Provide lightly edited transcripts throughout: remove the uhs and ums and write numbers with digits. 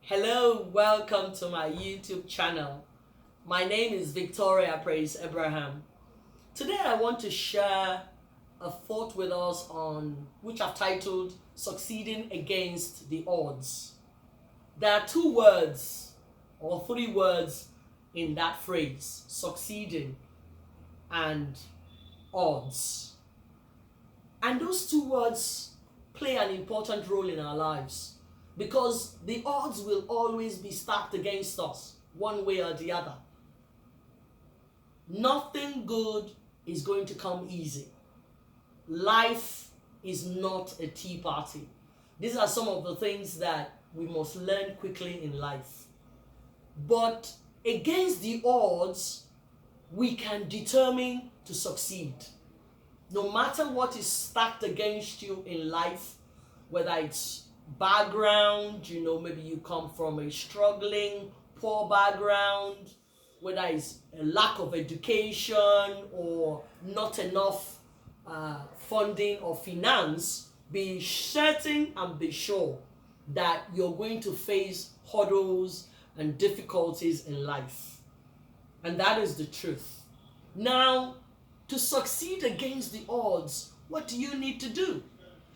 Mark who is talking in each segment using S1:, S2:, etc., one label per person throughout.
S1: Hello, welcome to my YouTube channel. My name is Victoria Praise Abraham. Today I want to share a thought with us on which I've titled Succeeding Against the Odds. There are two words or three words in that phrase, succeeding and odds. And those two words play an important role in our lives because the odds will always be stacked against us, one way or the other. Nothing good is going to come easy. Life is not a tea party. These are some of the things that we must learn quickly in life. But against the odds, we can determine to succeed. No matter what is stacked against you in life, whether it's background, maybe you come from a struggling, poor background, whether it's a lack of education or not enough funding or finance, be certain and be sure that you're going to face hurdles and difficulties in life. And that is the truth. Now, to succeed against the odds, what do you need to do?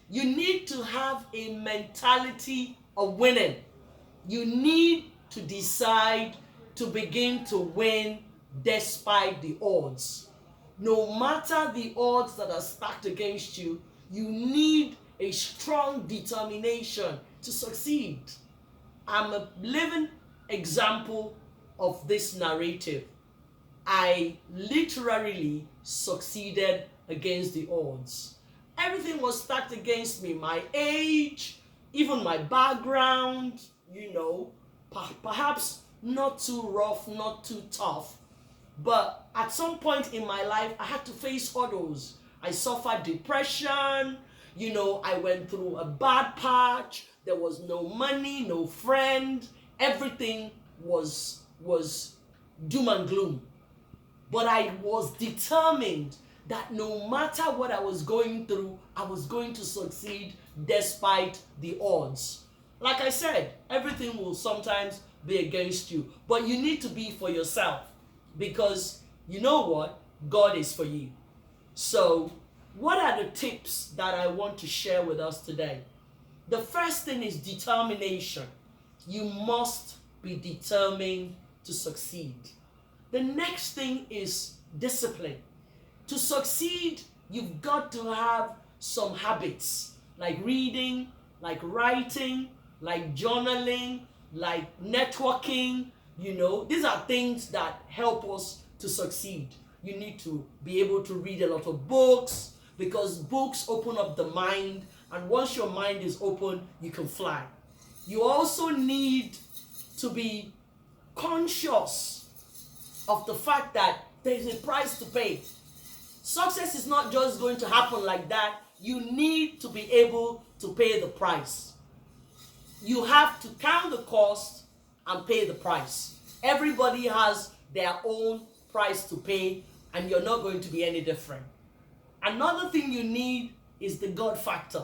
S1: You need to have a mentality of winning. You need to decide to begin to win despite the odds. No matter the odds that are stacked against you, you need a strong determination to succeed. I'm a living example of this narrative. I literally succeeded against the odds. Everything was stacked against me. My age, even my background, perhaps not too rough, not too tough. But at some point in my life, I had to face hurdles. I suffered depression. I went through a bad patch. There was no money, no friend. Everything was doom and gloom. But I was determined that no matter what I was going through, I was going to succeed despite the odds. Like I said, everything will sometimes be against you, but you need to be for yourself because you know what? God is for you. So, what are the tips that I want to share with us today? The first thing is determination. You must be determined to succeed. The next thing is discipline. To succeed, you've got to have some habits like reading, like writing, like journaling, like networking. These are things that help us to succeed. You need to be able to read a lot of books because books open up the mind, and once your mind is open, you can fly. You also need to be conscious of the fact that there is a price to pay. Success is not just going to happen like that. You need to be able to pay the price. You have to count the cost and pay the price. Everybody has their own price to pay, and you're not going to be any different. Another thing you need is the God factor.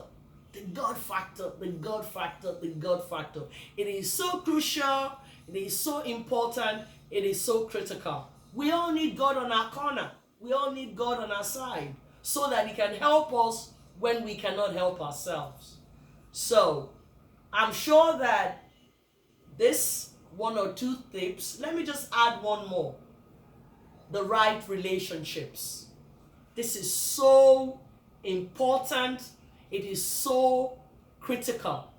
S1: The God factor, the God factor, the God factor. It is so crucial, it is so important, it is so critical. We all need God on our corner. We all need God on our side so that He can help us when we cannot help ourselves. So, I'm sure that this one or two tips, let me just add one more. The right relationships. This is so important. It is so critical.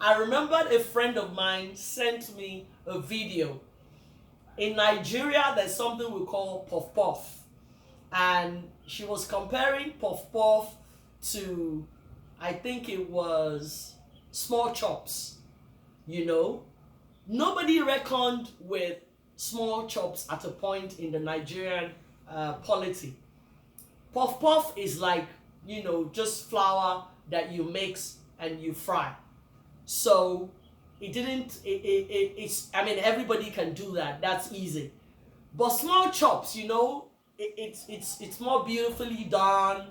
S1: I remembered a friend of mine sent me a video. In Nigeria, there's something we call puff puff. And she was comparing puff puff to, I think it was small chops. Nobody reckoned with small chops at a point in the Nigerian polity. Puff puff is like, just flour that you mix and you fry. So everybody can do that. That's easy. But small chops, it's more beautifully done.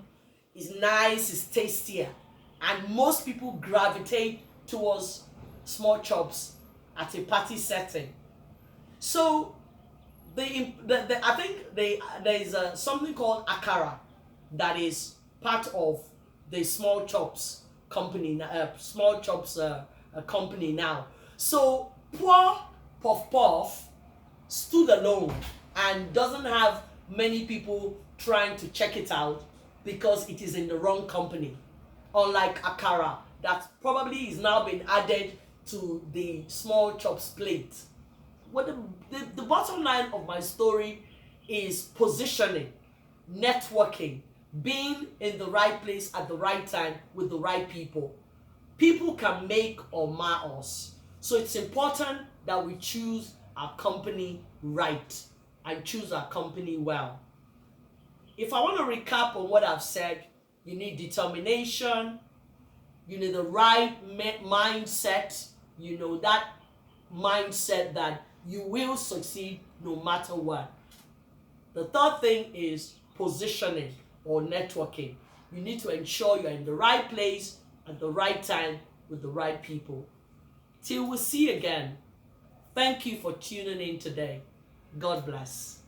S1: It's nice, it's tastier. And most people gravitate towards small chops at a party setting. So I think there is something called akara that is part of the small chops company, company now. So poor Puff Puff stood alone and doesn't have many people trying to check it out because it is in the wrong company. Unlike akara, that probably is now been added to the small chops plate. What the bottom line of my story is positioning, networking, being in the right place at the right time with the right people. People can make or mar us. So it's important that we choose our company right and choose our company well. If I want to recap on what I've said, you need determination, you need the right mindset, that mindset that you will succeed no matter what. The third thing is positioning or networking. You need to ensure you're in the right place at the right time with the right people. Till we see again, thank you for tuning in today. God bless.